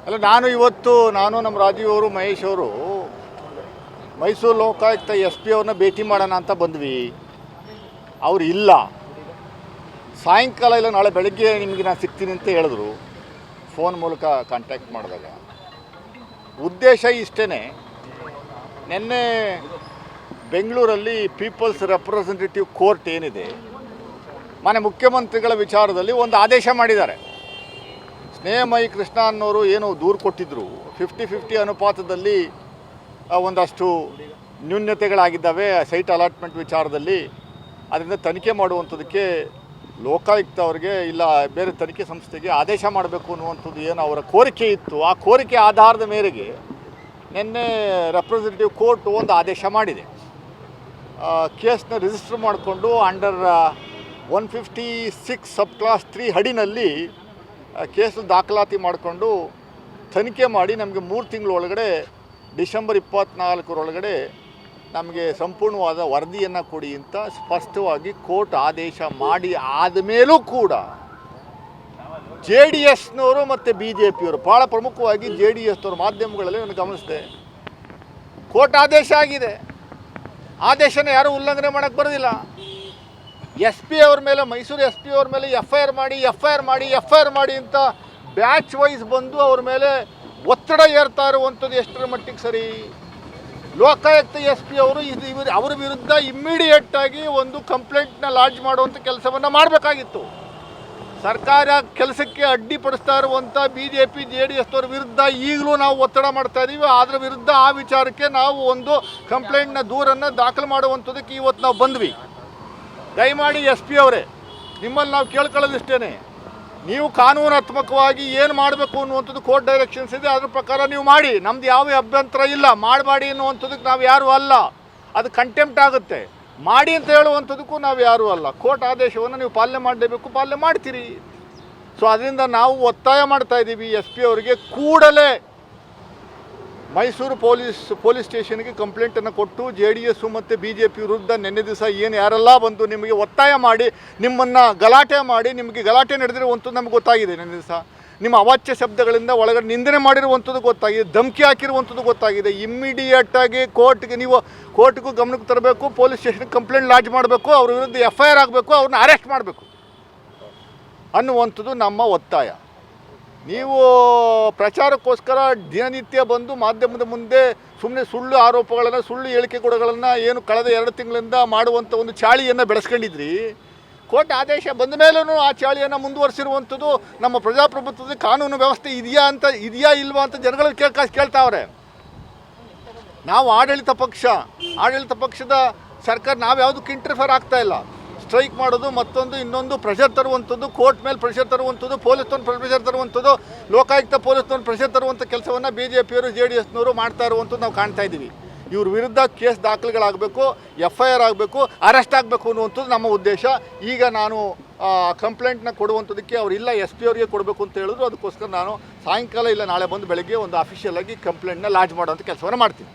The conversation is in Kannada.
ಅಲ್ಲ, ನಾನು ನಮ್ಮ ರಾಜೀವ್ ಅವರು, ಮಹೇಶ್ ಅವರು ಮೈಸೂರು ಲೋಕಾಯುಕ್ತ SP ಅವ್ರನ್ನ ಭೇಟಿ ಮಾಡೋಣ ಅಂತ ಬಂದ್ವಿ. ಅವರು ಇಲ್ಲ, ಸಾಯಂಕಾಲ ಇಲ್ಲ ನಾಳೆ ಬೆಳಗ್ಗೆ ನಿಮಗೆ ನಾನು ಸಿಗ್ತೀನಿ ಅಂತ ಹೇಳಿದ್ರು. ಫೋನ್ ಮೂಲಕ ಕಾಂಟ್ಯಾಕ್ಟ್ ಮಾಡಿದಾಗ ಉದ್ದೇಶ ಇಷ್ಟೇ. ನಿನ್ನೆ ಬೆಂಗಳೂರಲ್ಲಿ ಪೀಪಲ್ಸ್ ರೆಪ್ರೆಸೆಂಟೇಟಿವ್ ಕೋರ್ಟ್ ಏನಿದೆ, ಮಾನ್ಯ ಮುಖ್ಯಮಂತ್ರಿಗಳ ವಿಚಾರದಲ್ಲಿ ಒಂದು ಆದೇಶ ಮಾಡಿದ್ದಾರೆ. ಸ್ನೇಹಮಯಿ ಕೃಷ್ಣ ಅನ್ನೋರು ಏನು ದೂರು ಕೊಟ್ಟಿದ್ದರು, 50-50 ಅನುಪಾತದಲ್ಲಿ ಒಂದಷ್ಟು ನ್ಯೂನ್ಯತೆಗಳಾಗಿದ್ದಾವೆ ಸೈಟ್ ಅಲಾಟ್ಮೆಂಟ್ ವಿಚಾರದಲ್ಲಿ, ಅದರಿಂದ ತನಿಖೆ ಮಾಡುವಂಥದ್ದಕ್ಕೆ ಲೋಕಾಯುಕ್ತ ಅವರಿಗೆ ಇಲ್ಲ ಬೇರೆ ತನಿಖೆ ಸಂಸ್ಥೆಗೆ ಆದೇಶ ಮಾಡಬೇಕು ಅನ್ನುವಂಥದ್ದು ಏನು ಅವರ ಕೋರಿಕೆ ಇತ್ತು. ಆ ಕೋರಿಕೆ ಆಧಾರದ ಮೇರೆಗೆ ನಿನ್ನೆ ರೆಪ್ರೆಸೆಂಟೇಟಿವ್ ಕೋರ್ಟ್ ಒಂದು ಆದೇಶ ಮಾಡಿದೆ. ಕೇಸ್ನ ರಿಜಿಸ್ಟರ್ ಮಾಡಿಕೊಂಡು ಅಂಡರ್ 156 ಸಬ್ ಕ್ಲಾಸ್ 3 ಅಡಿನಲ್ಲಿ ಕೇಸ್ ದಾಖಲಾತಿ ಮಾಡಿಕೊಂಡು ತನಿಖೆ ಮಾಡಿ ನಮಗೆ 3 ತಿಂಗಳೊಳಗಡೆ ಡಿಸೆಂಬರ್ 24 ನಮಗೆ ಸಂಪೂರ್ಣವಾದ ವರದಿಯನ್ನು ಕೊಡಿ ಅಂತ ಸ್ಪಷ್ಟವಾಗಿ ಕೋರ್ಟ್ ಆದೇಶ ಮಾಡಿ ಆದಮೇಲೂ ಕೂಡ JDSನವರು ಮತ್ತು BJPಯವರು, ಭಾಳ ಪ್ರಮುಖವಾಗಿ JDSನವರು ಮಾಧ್ಯಮಗಳಲ್ಲಿ ನಾನು ಗಮನಿಸಿದೆ, ಕೋರ್ಟ್ ಆದೇಶ ಆಗಿದೆ, ಆದೇಶನ ಯಾರೂ ಉಲ್ಲಂಘನೆ ಮಾಡೋಕ್ಕೆ ಬರೋದಿಲ್ಲ. SP ಅವ್ರ ಮೇಲೆ, ಮೈಸೂರು SP ಅವ್ರ ಮೇಲೆ FIR ಮಾಡಿ ಅಂತ ಬ್ಯಾಚ್ ವೈಸ್ ಬಂದು ಅವ್ರ ಮೇಲೆ ಒತ್ತಡ ಏರ್ತಾ ಇರುವಂಥದ್ದು ಎಷ್ಟರ ಮಟ್ಟಿಗೆ ಸರಿ? ಲೋಕಾಯುಕ್ತ SP ಅವರು ಅವರ ವಿರುದ್ಧ ಇಮ್ಮಿಡಿಯೇಟಾಗಿ ಒಂದು ಕಂಪ್ಲೇಂಟ್ನ ಲಾಡ್ಜ್ ಮಾಡುವಂಥ ಕೆಲಸವನ್ನು ಮಾಡಬೇಕಾಗಿತ್ತು. ಸರ್ಕಾರ ಕೆಲಸಕ್ಕೆ ಅಡ್ಡಿಪಡಿಸ್ತಾ ಇರುವಂಥ BJP JDSನವ್ರ ವಿರುದ್ಧ ಈಗಲೂ ನಾವು ಒತ್ತಡ ಮಾಡ್ತಾ ಇದ್ದೀವಿ. ಅದರ ವಿರುದ್ಧ ಆ ವಿಚಾರಕ್ಕೆ ನಾವು ಒಂದು ಕಂಪ್ಲೇಂಟ್ನ ದೂರನ್ನು ದಾಖಲು ಮಾಡುವಂಥದ್ದಕ್ಕೆ ಇವತ್ತು ನಾವು ಬಂದ್ವಿ. ದಯಮಾಡಿ SP ಅವರೇ, ನಿಮ್ಮಲ್ಲಿ ನಾವು ಕೇಳ್ಕೊಳ್ಳೋದಿಷ್ಟೇ, ನೀವು ಕಾನೂನಾತ್ಮಕವಾಗಿ ಏನು ಮಾಡಬೇಕು ಅನ್ನುವಂಥದ್ದು ಕೋರ್ಟ್ ಡೈರೆಕ್ಷನ್ಸ್ ಇದೆ, ಅದ್ರ ಪ್ರಕಾರ ನೀವು ಮಾಡಿ, ನಮ್ದು ಯಾವ ಅಭ್ಯಂತರ ಇಲ್ಲ. ಮಾಡಬೇಡಿ ಅನ್ನುವಂಥದ್ದಕ್ಕೆ ನಾವು ಯಾರೂ ಅಲ್ಲ, ಅದು ಕಂಟೆಂಪ್ಟ್ ಆಗುತ್ತೆ. ಮಾಡಿ ಅಂತ ಹೇಳುವಂಥದ್ದಕ್ಕೂ ನಾವು ಯಾರೂ ಅಲ್ಲ. ಕೋರ್ಟ್ ಆದೇಶವನ್ನು ನೀವು ಪಾಲನೆ ಮಾಡಲೇಬೇಕು, ಪಾಲನೆ ಮಾಡ್ತೀರಿ. ಸೊ ಅದರಿಂದ ನಾವು ಒತ್ತಾಯ ಮಾಡ್ತಾ ಇದ್ದೀವಿ SP ಅವರಿಗೆ ಕೂಡಲೇ ಮೈಸೂರು ಪೊಲೀಸ್ ಸ್ಟೇಷನ್ಗೆ ಕಂಪ್ಲೇಂಟನ್ನು ಕೊಟ್ಟು JDS ಮತ್ತು BJP ವಿರುದ್ಧ ನಿನ್ನೆ ದಿವಸ ಏನು ಯಾರೆಲ್ಲ ಬಂದು ನಿಮಗೆ ಒತ್ತಾಯ ಮಾಡಿ ನಿಮ್ಮನ್ನು ಗಲಾಟೆ ಮಾಡಿ, ನಿಮಗೆ ಗಲಾಟೆ ನಡೆದಿರುವಂಥದ್ದು ನಮಗೆ ಗೊತ್ತಾಗಿದೆ. ನಿನ್ನೆ ದಿವಸ ನಿಮ್ಮ ಅವಾಚ್ಯ ಶಬ್ದಗಳಿಂದ ಒಳಗಡೆ ನಿಂದನೆ ಮಾಡಿರುವಂಥದ್ದು ಗೊತ್ತಾಗಿದೆ, ಧಮಕಿ ಹಾಕಿರುವಂಥದ್ದು ಗೊತ್ತಾಗಿದೆ. ಇಮ್ಮಿಡಿಯೇಟಾಗಿ ನೀವು ಕೋರ್ಟ್ಗೂ ಗಮನಕ್ಕೆ ತರಬೇಕು, ಪೊಲೀಸ್ ಸ್ಟೇಷನ್ಗೆ ಕಂಪ್ಲೇಂಟ್ ಲಾಡ್ಜ್ ಮಾಡಬೇಕು, ಅವ್ರ ವಿರುದ್ಧ FIR ಆಗಬೇಕು, ಅವ್ರನ್ನ ಅರೆಸ್ಟ್ ಮಾಡಬೇಕು ಅನ್ನುವಂಥದ್ದು ನಮ್ಮ ಒತ್ತಾಯ. ನೀವು ಪ್ರಚಾರಕ್ಕೋಸ್ಕರ ದಿನನಿತ್ಯ ಬಂದು ಮಾಧ್ಯಮದ ಮುಂದೆ ಸುಮ್ಮನೆ ಸುಳ್ಳು ಆರೋಪಗಳನ್ನು, ಸುಳ್ಳು ಹೇಳಿಕೆಗಳನ್ನು ಏನು ಕಳೆದ 2 ತಿಂಗಳಿಂದ ಮಾಡುವಂಥ ಒಂದು ಚಾಳಿಯನ್ನು ಬೆಳೆಸ್ಕೊಂಡಿದ್ರಿ. ಕೋರ್ಟ್ ಆದೇಶ ಬಂದ ಮೇಲೂ ಆ ಚಾಳಿಯನ್ನು ಮುಂದುವರಿಸಿರುವಂಥದ್ದು ನಮ್ಮ ಪ್ರಜಾಪ್ರಭುತ್ವದ ಕಾನೂನು ವ್ಯವಸ್ಥೆ ಇದೆಯಾ ಇಲ್ವಾ ಅಂತ ಜನಗಳು ಕೇಳ್ತಾವ್ರೆ. ನಾವು ಆಡಳಿತ ಪಕ್ಷದ ಸರ್ಕಾರ ನಾವು ಯಾವುದಕ್ಕೆ ಇಂಟರ್ಫಿಯರ್ ಆಗ್ತಾ ಇಲ್ಲ. ಸ್ಟ್ರೈಕ್ ಮಾಡೋದು, ಮತ್ತೊಂದು ಇನ್ನೊಂದು ಪ್ರೆಷರ್ ತರುವಂಥದ್ದು, ಕೋರ್ಟ್ ಮೇಲೆ ಪ್ರೆಷರ್ ತರುವಂಥದ್ದು, ಪೊಲೀಸ್ನವ್ರು ಪ್ರೆಷರ್ ತರುವಂಥದ್ದು, ಲೋಕಾಯುಕ್ತ ಪೊಲೀಸ್ನವ್ರು ಪ್ರೆಷರ್ ತರುವಂಥ ಕೆಲಸವನ್ನು BJPಯವರು JDSನವರು ಮಾಡ್ತಾ ಇರುವಂಥದ್ದು ನಾವು ಕಾಣ್ತಾ ಇದ್ದೀವಿ. ಇವ್ರ ವಿರುದ್ಧ ಕೇಸ್ ದಾಖಲೆಗಳಾಗಬೇಕು, FIR ಆಗಬೇಕು, ಅರೆಸ್ಟ್ ಆಗಬೇಕು ಅನ್ನುವಂಥದ್ದು ನಮ್ಮ ಉದ್ದೇಶ. ಈಗ ನಾನು ಕಂಪ್ಲೇಂಟ್ನ ಕೊಡುವಂಥದ್ದಕ್ಕೆ ಅವರಿಲ್ಲ, SP ಅವರಿಗೆ ಕೊಡಬೇಕು ಅಂತ ಹೇಳಿದ್ರು. ಅದಕ್ಕೋಸ್ಕರ ನಾನು ಸಾಯಂಕಾಲ ಇಲ್ಲ ನಾಳೆ ಬಂದು ಬೆಳಗ್ಗೆ ಒಂದು ಅಫಿಷಿಯಲ್ ಆಗಿ ಕಂಪ್ಲೇಂಟ್ನ ಲಾಡ್ಜ್ ಮಾಡುವಂಥ ಕೆಲಸವನ್ನು ಮಾಡ್ತೀನಿ.